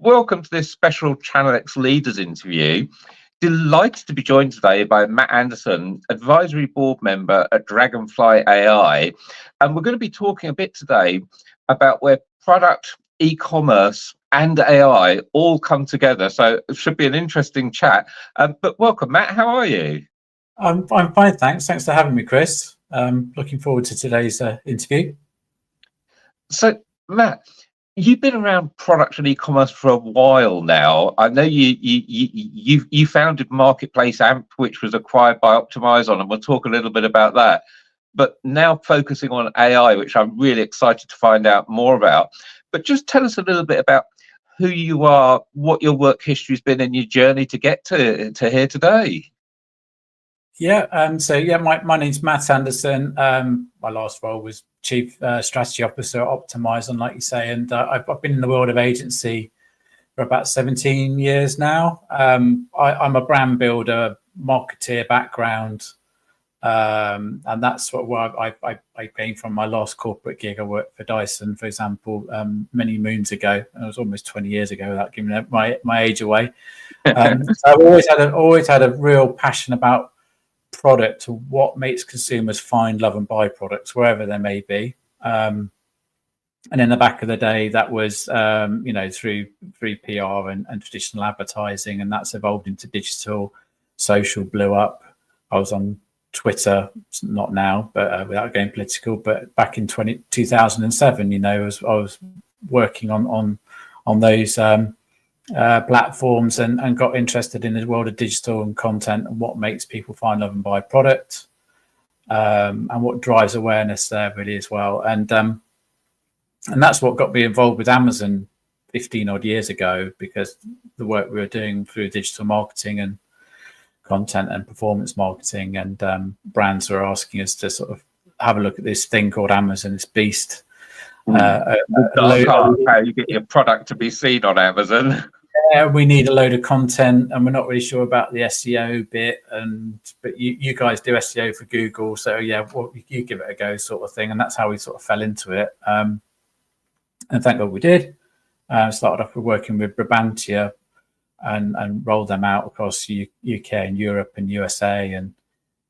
welcome to this special ChannelX Leaders interview. Delighted to be joined today by Matt Anderson, Advisory Board Member at Dragonfly AI. And we're going to be talking a bit today about where product, e-commerce and AI all come together. So it should be an interesting chat. But welcome, Matt. How are you? I'm fine, thanks. Thanks for having me, Chris. Looking forward to today's interview. So, Matt, you've been around product and e-commerce for a while now. I know you founded Marketplace AMP, which was acquired by Optimizon, and we'll talk a little bit about that. But now focusing on AI, which I'm really excited to find out more about. But just tell us a little bit about who you are, what your work history's been, and your journey to get to here today. Yeah, my name's Matt Anderson. My last role was Chief Strategy Officer at Optimizon, like you say, and I've been in the world of agency for about 17 years now. I'm a brand builder, marketeer background, and that's where I came from. My last corporate gig, I worked for Dyson, for example, many moons ago. It was almost 20 years ago, without giving my age away. So I've always had a real passion about product, what makes consumers find, love and buy products wherever they may be, and in the back of the day that was through PR and traditional advertising, and that's evolved into digital. Social blew up. I was on Twitter, not now, but without going political, but back in 2007, I was working on those platforms and got interested in the world of digital and content and what makes people find, love and buy product, and what drives awareness there really as well. And that's what got me involved with Amazon 15 odd years ago, because the work we were doing through digital marketing and content and performance marketing, and brands were asking us to sort of have a look at this thing called Amazon, this beast. How you get your product to be seen on Amazon. Yeah, we need a load of content, and we're not really sure about the SEO bit. But you guys do SEO for Google, so yeah, well, you give it a go, sort of thing. And that's how we sort of fell into it. And thank God we did. Started off with working with Brabantia and rolled them out across UK and Europe and USA, and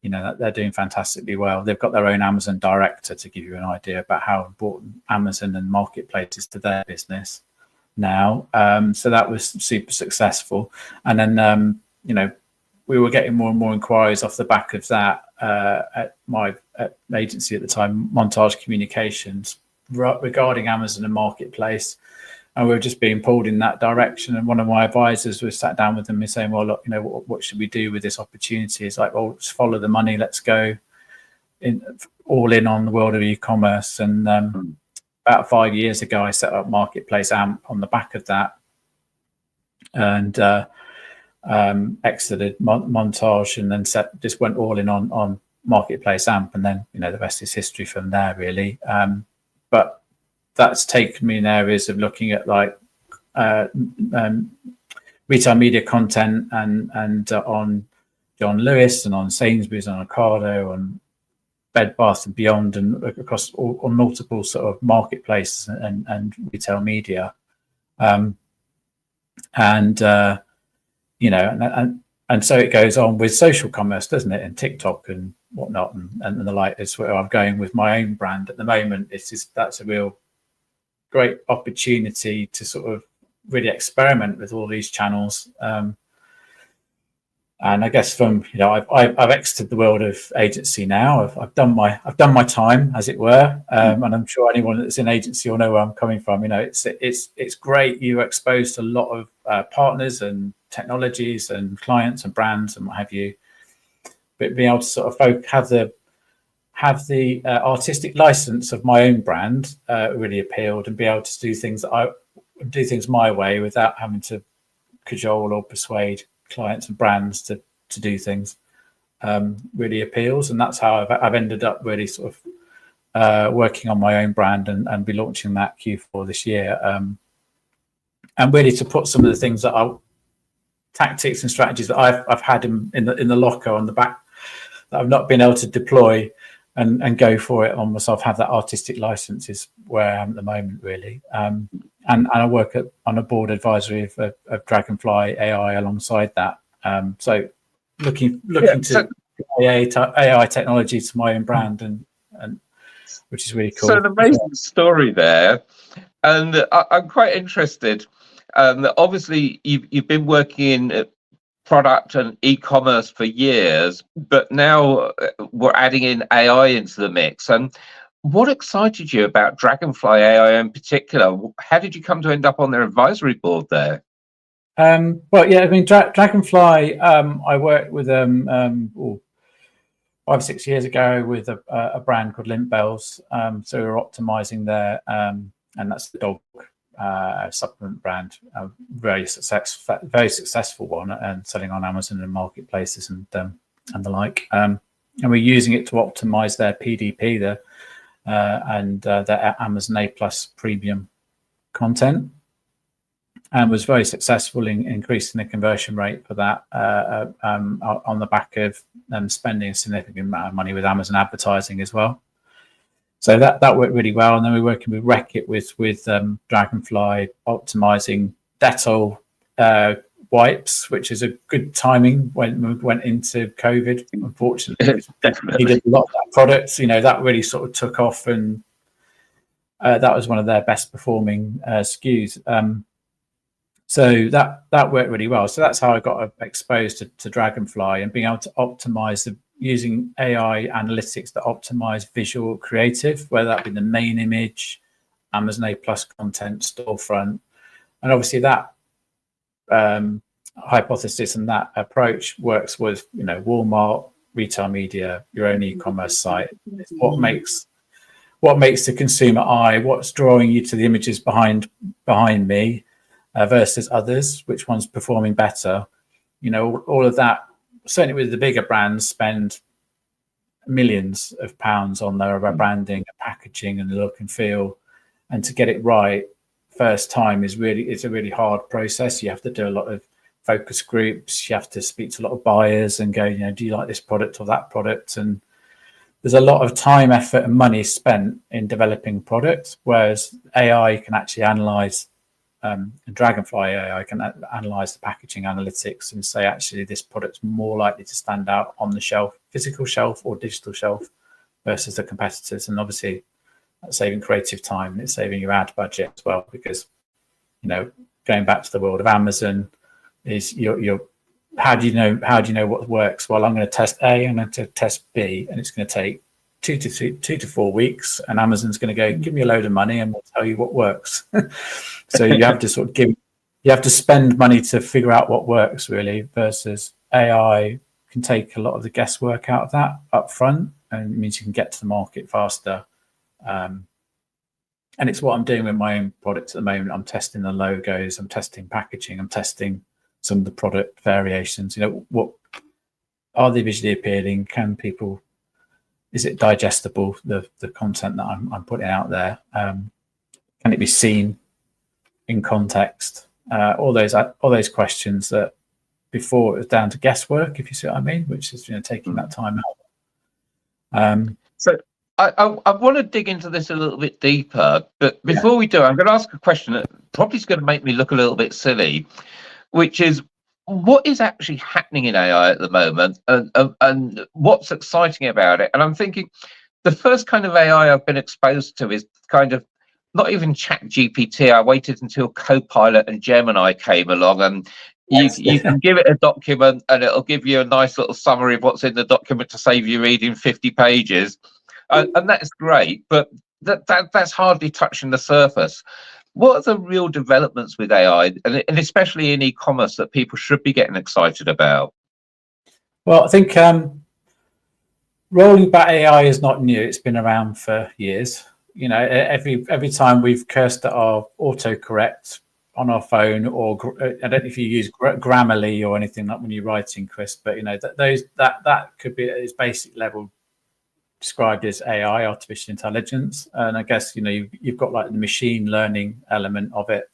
they're doing fantastically well. They've got their own Amazon director, to give you an idea about how important Amazon and Marketplace is to their business now. So that was super successful. And then, we were getting more and more inquiries off the back of that at my agency at the time, Montage Communications, regarding Amazon and Marketplace. And we were just being pulled in that direction. And one of my advisors was sat down with them and saying, well, look, what should we do with this opportunity? It's like, well, just follow the money. Let's go all in on the world of e-commerce. And about 5 years ago, I set up Marketplace AMP on the back of that, and exited Montage, and then just went all in on Marketplace AMP. And then, the rest is history from there, really. But that's taken me in areas of looking at like retail media content and on John Lewis and on Sainsbury's, on Ocado, and Bed Bath and Beyond, and across on multiple sort of marketplaces and retail media, and so it goes on with social commerce, doesn't it, and TikTok and whatnot, and the like. Is where I'm going with my own brand at the moment. That's a real great opportunity to sort of really experiment with all these channels. And I guess from I've exited the world of agency now. I've done my time, as it were, and I'm sure anyone that's in agency will know where I'm coming from. It's great. You're exposed to a lot of partners and technologies and clients and brands and what have you. But being able to sort of have the artistic license of my own brand really appealed, and be able to do things my way without having to cajole or persuade clients and brands to do things really appeals. And that's how I've ended up really sort of working on my own brand and be launching that Q4 this year, and really to put some of the things that tactics and strategies that I've had in the locker on the back that I've not been able to deploy and go for it on myself, have that artistic license, is where I am at the moment, really. And I work on a board advisory of Dragonfly AI alongside that. So looking to AI technology to my own brand, and which is really cool. So an amazing story there, and I'm quite interested. Obviously, you've been working in product and e-commerce for years, but now we're adding in AI into the mix. And what excited you about Dragonfly AI in particular? How did you come to end up on their advisory board there? Well, yeah, I mean, Dragonfly, I worked with them 5-6 years ago with a brand called Lint Bells. So we were optimizing there, and that's the dog supplement brand, very successful one, and selling on Amazon and marketplaces and the like. And we're using it to optimize their PDP there, and their Amazon A+ premium content, and was very successful in increasing the conversion rate for that on the back of them spending a significant amount of money with Amazon advertising as well. So that worked really well. And then we're working with Reckitt with Dragonfly, optimizing Dettol wipes, which is a good timing when we went into COVID. Unfortunately, definitely needed a lot of that product. You know, that really sort of took off, and that was one of their best performing SKUs. So that worked really well. So that's how I got exposed to Dragonfly, and being able to optimize using AI analytics to optimize visual creative, whether that be the main image, Amazon A+ content, storefront. And obviously that hypothesis and that approach works with, you know, Walmart, retail media, your own e-commerce site. It's what makes the consumer eye, what's drawing you to the images behind me versus others, which one's performing better. You know, all of that, certainly with the bigger brands, spend millions of pounds on their branding, packaging, and the look and feel. And to get it right first time it's a really hard process. You have to do a lot of focus groups. You have to speak to a lot of buyers and go, you know, do you like this product or that product? And there's a lot of time, effort, and money spent in developing products, whereas AI can actually analyze. Dragonfly AI can analyze the packaging analytics and say, actually, this product's more likely to stand out on the shelf, physical shelf or digital shelf, versus the competitors. And obviously, that's saving creative time, and it's saving your ad budget as well, because, you know, going back to the world of Amazon, is you're how do you know what works? Well, I'm going to test A, I'm going to test B, and it's going to take 2 to 4 weeks, and Amazon's going to go, give me a load of money and we'll tell you what works. So you have to sort of you have to spend money to figure out what works, really, versus AI can take a lot of the guesswork out of that up front, and it means you can get to the market faster. And it's what I'm doing with my own products at the moment. I'm testing the logos, I'm testing packaging, I'm testing some of the product variations. You know, what are they visually appealing? Is it digestible, the content that I'm putting out there? Can it be seen in context? All those questions that before it was down to guesswork, if you see what I mean, which is, you know, taking that time out. So I want to dig into this a little bit deeper, but before we do, I'm going to ask a question that probably is going to make me look a little bit silly, which is, what is actually happening in AI at the moment, and what's exciting about it? And I'm thinking the first kind of AI I've been exposed to is kind of not even ChatGPT. I waited until Copilot and Gemini came along, and you can give it a document and it'll give you a nice little summary of what's in the document to save you reading 50 pages. And that's great, but that's hardly touching the surface. What are the real developments with AI, and especially in e-commerce, that people should be getting excited about? Well, I think rolling back AI is not new. It's been around for years. You know, every time we've cursed at our autocorrect on our phone, or I don't know if you use Grammarly or anything like when you're writing, Chris, but, you know, that could be at its basic level described as AI, artificial intelligence. And I guess, you know, you've got like the machine learning element of it.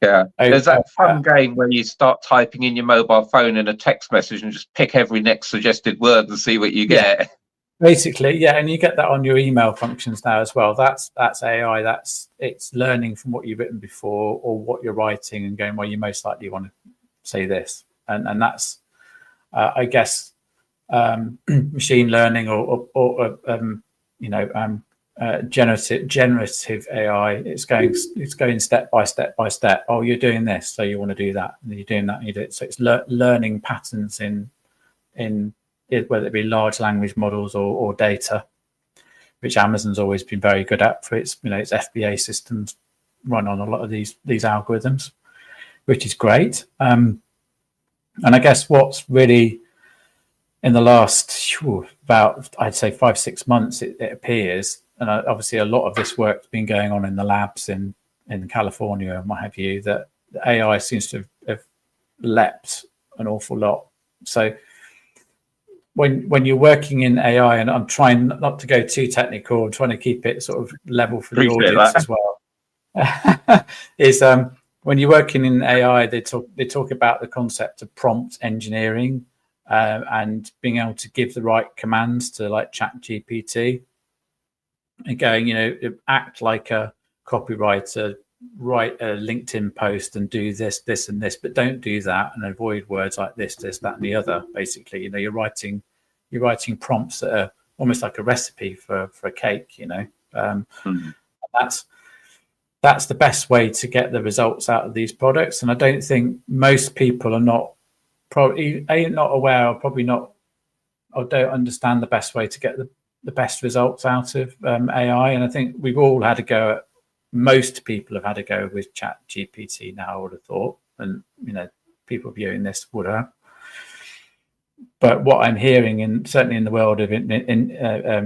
There's that fun game where you start typing in your mobile phone in a text message and just pick every next suggested word and see what you get. Basically, yeah, and you get that on your email functions now as well. That's AI. It's learning from what you've written before or what you're writing and going, well, you most likely want to say this, and that's I guess machine learning or generative AI. It's going step by step by step. Oh, you're doing this, so you want to do that, and you're doing that, and you do it. So it's learning patterns in whether it be large language models or data, which Amazon's always been very good at for its its FBA systems run on a lot of these algorithms, which is great. And I guess what's really in the last about, I'd say 5-6 months, it appears, and obviously a lot of this work's been going on in the labs in California and what have you, that the AI seems to have leapt an awful lot. So when you're working in AI, and I'm trying not to go too technical, I'm trying to keep it sort of level for the audience as well, is when you're working in AI, they talk about the concept of prompt engineering and being able to give the right commands to like ChatGPT and going, act like a copywriter, write a LinkedIn post and do this, this, and this, but don't do that, and avoid words like this, that, and the other. Basically, you're writing prompts that are almost like a recipe for a cake. That's the best way to get the results out of these products. And I don't think most people are probably not aware, or probably not, or don't understand the best way to get the best results out of AI. And I think we've all had a go at. Most people have had a go with ChatGPT now, I would have thought, and people viewing this would have. But what I'm hearing, and certainly in the world of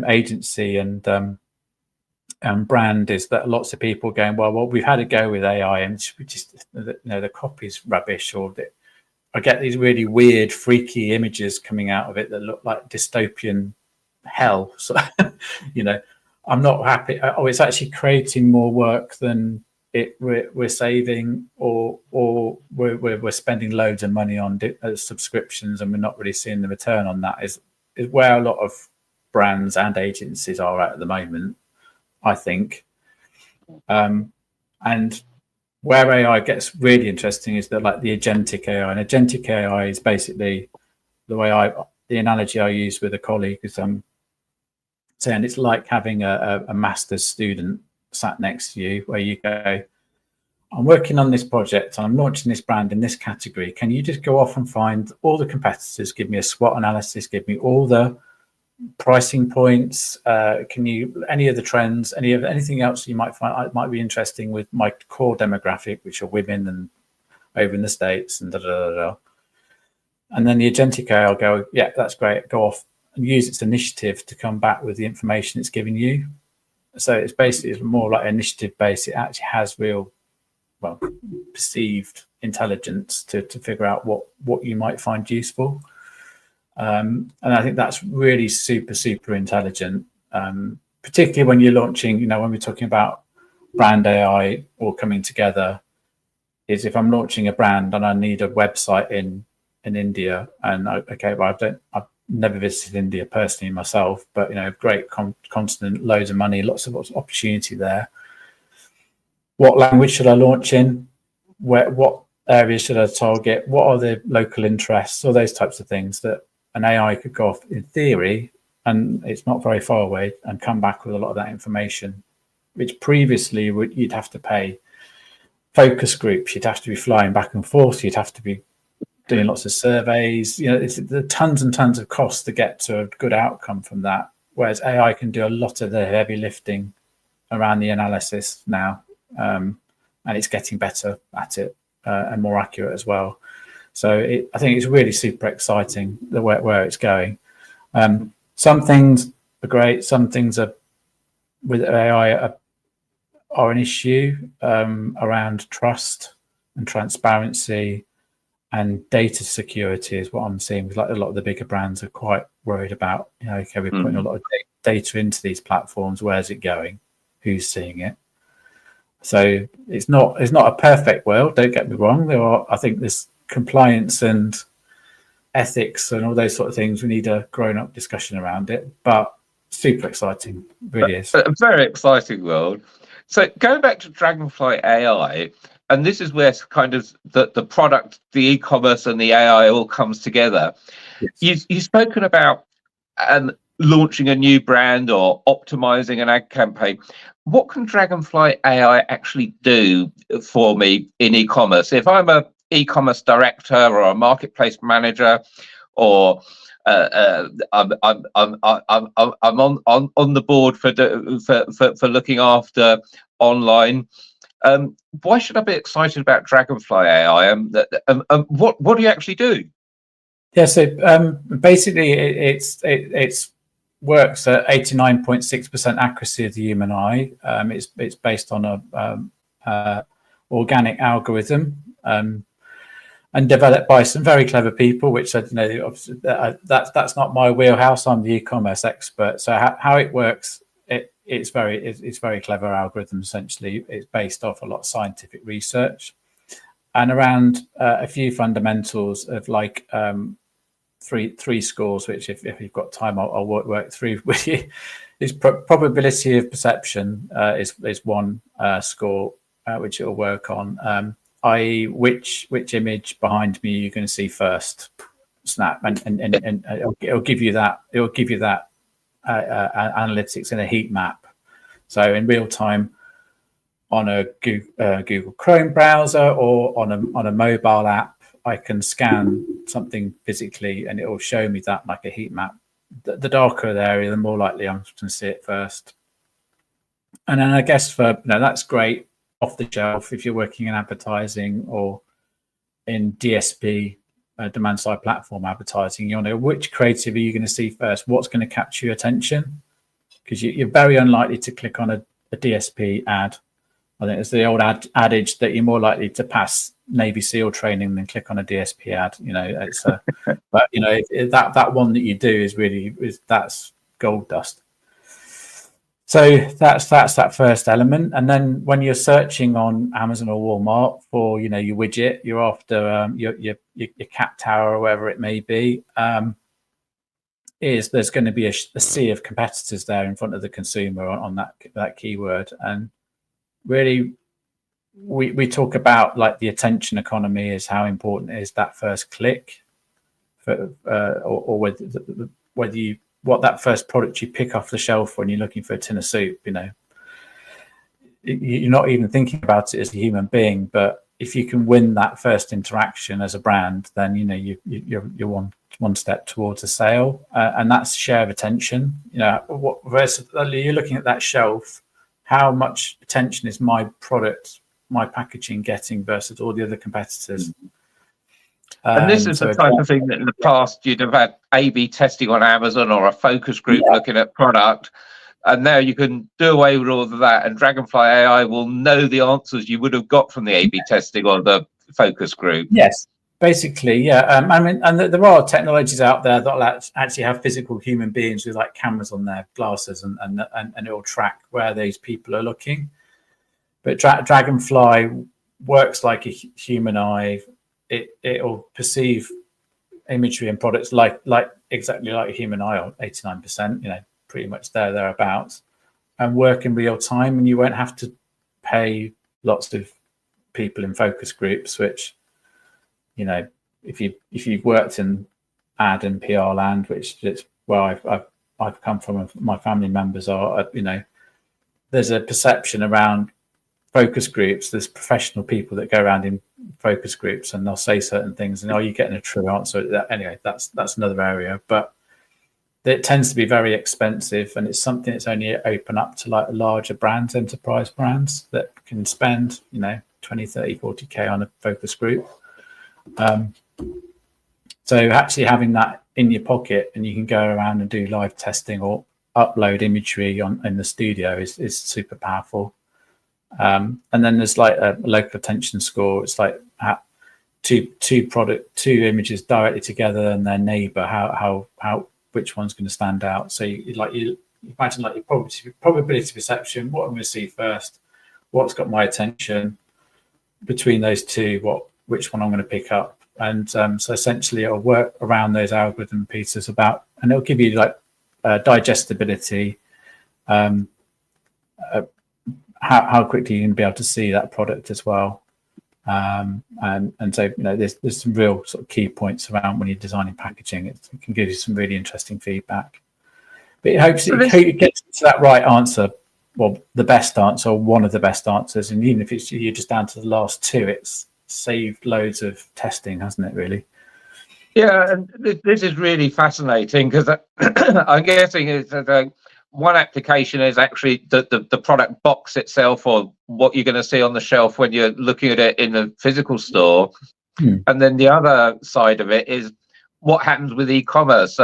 agency and brand, is that lots of people going, well, we've had a go with AI, and the copy's rubbish, or I get these really weird, freaky images coming out of it that look like dystopian hell. So, I'm not happy. Oh, it's actually creating more work than we're saving, or we're spending loads of money on subscriptions, and we're not really seeing the return on that. Is where a lot of brands and agencies are at the moment, I think. And where AI gets really interesting is that, like, the agentic AI, and agentic AI is basically the analogy I use with a colleague is saying it's like having a master's student sat next to you, where you go, I'm working on this project and I'm launching this brand in this category. Can you just go off and find all the competitors, give me a SWOT analysis, give me all the pricing points, any of the trends, anything else you might find might be interesting with my core demographic, which are women and over in the States, and and then the agentic AI will go, yeah, that's great, go off and use its initiative to come back with the information it's giving you. So it's basically more like initiative based. It actually has real, perceived intelligence to figure out what you might find useful. And I think that's really super, super intelligent, particularly when you're launching, when we're talking about brand AI all coming together, is if I'm launching a brand and I need a website in India, and I've never visited India personally myself, but great continent, loads of money, lots of opportunity there. What language should I launch in? What areas should I target? What are the local interests? All those types of things that an AI could go off in theory, and it's not very far away, and come back with a lot of that information, which previously you'd have to pay focus groups, you'd have to be flying back and forth, you'd have to be doing lots of surveys. There are tons and tons of costs to get to a good outcome from that, whereas AI can do a lot of the heavy lifting around the analysis now, and it's getting better at it and more accurate as well. So I think it's really super exciting where it's going. Some things are great, some things are with AI are an issue around trust and transparency. And data security is what I'm seeing. Like a lot of the bigger brands are quite worried about, we're putting a lot of data into these platforms. Where's it going? Who's seeing it? So it's not a perfect world. Don't get me wrong. I think there's compliance and ethics and all those sort of things. We need a grown-up discussion around it. But super exciting, really is. A very exciting world. So going back to Dragonfly AI, and this is where kind of the product, the e-commerce and the AI all comes together. Yes. You've spoken about launching a new brand or optimizing an ad campaign. What can Dragonfly AI actually do for me in e-commerce? If I'm a e-commerce director or a marketplace manager, or I'm on the board for looking after online. Why should I be excited about Dragonfly AI? What do you actually do? Yeah, so basically, it's works at 89.6% accuracy of the human eye. It's based on a organic algorithm. And developed by some very clever people, which you know, that's not my wheelhouse. I'm the e-commerce expert. So how it works, it's very clever algorithm. Essentially, it's based off a lot of scientific research and around a few fundamentals of like three scores, which if you've got time, I'll work through with you. Is probability of perception is one score which it'll work on. I.e., which image behind me you're going to see first, snap, and it'll give you that. It'll give you that analytics in a heat map. So in real time, on a Google Chrome browser or on a mobile app, I can scan something physically, and it will show me that like a heat map. The darker the area, the more likely I'm going to see it first. And then I guess that's great off the shelf if you're working in advertising or in DSP, demand side platform advertising. You know, which creative are you going to see first? What's going to capture your attention? Because you're very unlikely to click on a DSP ad. I think it's the old adage that you're more likely to pass Navy SEAL training than click on a DSP ad. You know, it's but you know that one that you do that's gold dust. So that's that first element, and then when you're searching on Amazon or Walmart for your widget, you're after your cat tower or wherever it may be. There's going to be a sea of competitors there in front of the consumer on that keyword, and really we talk about like the attention economy is how important it is that first click, or whether you. What that first product you pick off the shelf when you're looking for a tin of soup, you're not even thinking about it as a human being. But if you can win that first interaction as a brand, then you're one step towards a sale, and that's share of attention. Versus you're looking at that shelf, how much attention is my product, my packaging getting versus all the other competitors? And this is the type of thing that in the past you'd have had A/B testing on Amazon or a focus group looking at product, and now you can do away with all of that, and Dragonfly AI will know the answers you would have got from the A/B testing or the focus group. Yes, basically, yeah. I mean, and there are technologies out there that actually have physical human beings with like cameras on their glasses, and it will track where these people are looking. But Dragonfly works like a human eye. It'll perceive imagery and products like exactly like a human eye, 89%, pretty much thereabouts, and work in real time. And you won't have to pay lots of people in focus groups, which, if you've worked in ad and PR land, which is where I've come from, my family members are, there's a perception around focus groups. There's professional people that go around in focus groups and they'll say certain things, and are you getting a true answer? Anyway, that's another area, but it tends to be very expensive, and it's something that's only open up to like larger brands, enterprise brands that can spend 20, 30, 40k on a focus group. So actually having that in your pocket, and you can go around and do live testing or upload imagery in the studio is super powerful. And then there's like a local attention score. It's like two images directly together and their neighbor, how which one's going to stand out. So you imagine like your probability perception, what I'm going to see first, what's got my attention between those two, which one I'm going to pick up. And so essentially it'll work around those algorithm pieces and it'll give you like digestibility, how quickly you can be able to see that product as well. And so there's some real sort of key points around when you're designing packaging. It can give you some really interesting feedback. But it hopes it gets to that right answer, well, the best answer, or one of the best answers. And even if you're just down to the last two, it's saved loads of testing, hasn't it, really? Yeah, and this is really fascinating, because I'm guessing it's one application is actually the product box itself, or what you're going to see on the shelf when you're looking at it in the physical store. And then the other side of it is what happens with e-commerce.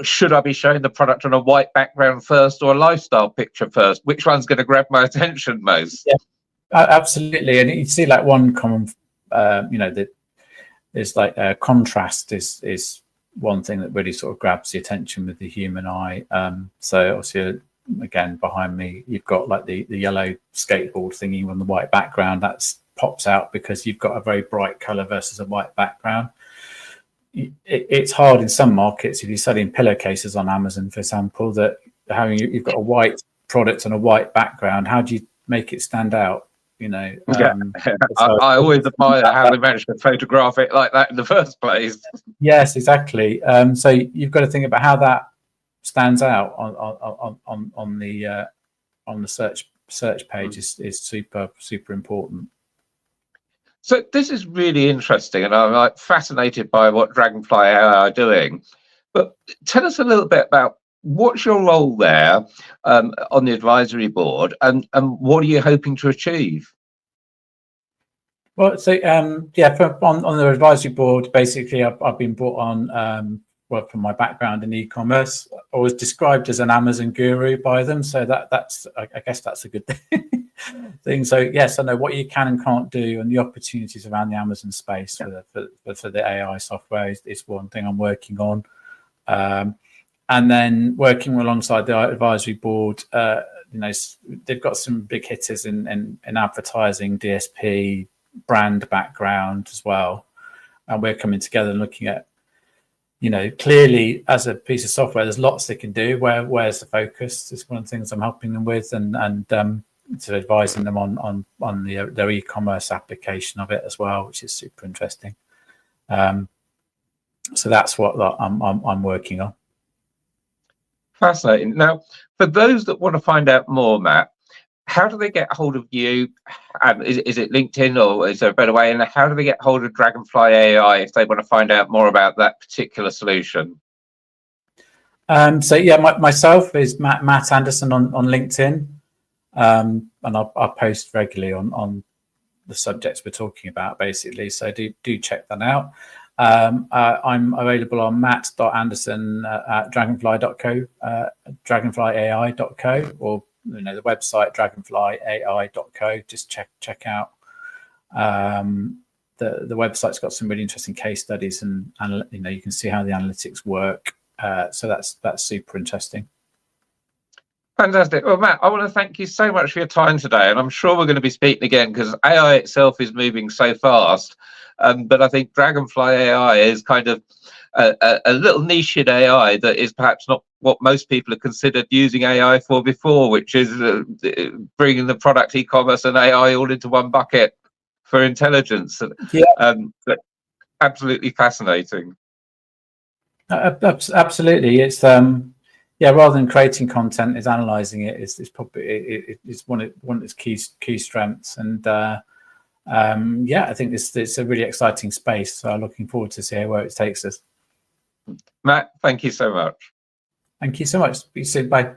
Should I be showing the product on a white background first, or a lifestyle picture first? Which one's going to grab my attention most? Yeah, absolutely. And you see, like, one common, that there's like contrast is one thing that really sort of grabs the attention with the human eye. So obviously, again, behind me, you've got like the yellow skateboard thingy on the white background. That pops out because you've got a very bright color versus a white background. It's hard in some markets, if you're selling pillowcases on Amazon, for example, that you've got a white product on a white background. How do you make it stand out? I always admire how they managed to photograph it like that in the first place. Yes, exactly. So you've got to think about how that stands out on the search page is super important. So this is really interesting, and I'm fascinated by what Dragonfly AI are doing. But tell us a little bit about what's your role there on the advisory board, and what are you hoping to achieve? Well, so on the advisory board, basically, I've been brought on. From my background in e-commerce, I was described as an Amazon guru by them, so that's I guess that's a good thing. So yes, I know what you can and can't do, and the opportunities around the Amazon space for the AI software is one thing I'm working on. And then working alongside the advisory board, they've got some big hitters in advertising, DSP, brand background as well, and we're coming together and looking at, clearly, as a piece of software, there's lots they can do. Where's the focus? It's one of the things I'm helping them with, and sort of advising them on their e-commerce application of it as well, which is super interesting. So that's what I'm working on. Fascinating. Now, for those that want to find out more, Matt, how do they get hold of you? Is it LinkedIn, or is there a better way? And how do they get hold of Dragonfly AI if they want to find out more about that particular solution? So yeah, myself is Matt Anderson on LinkedIn, and I post regularly on the subjects we're talking about, basically. So do check that out. I'm available on matt.anderson@dragonfly.co, dragonflyai.co, or the website dragonflyai.co. Just check out. The website's got some really interesting case studies, and you can see how the analytics work. So that's super interesting. Fantastic. Well, Matt, I want to thank you so much for your time today, and I'm sure we're going to be speaking again, because AI itself is moving so fast. But I think Dragonfly AI is kind of a little niche in AI that is perhaps not what most people have considered using AI for before, which is bringing the product e-commerce and AI all into one bucket for intelligence. Yeah. Absolutely fascinating. Absolutely. It's rather than creating content, is analyzing it. It's probably it's one of its key strengths, and I think it's a really exciting space. So I'm looking forward to see where it takes us. Matt, thank you so much. Thank you so much. Speak soon. Bye.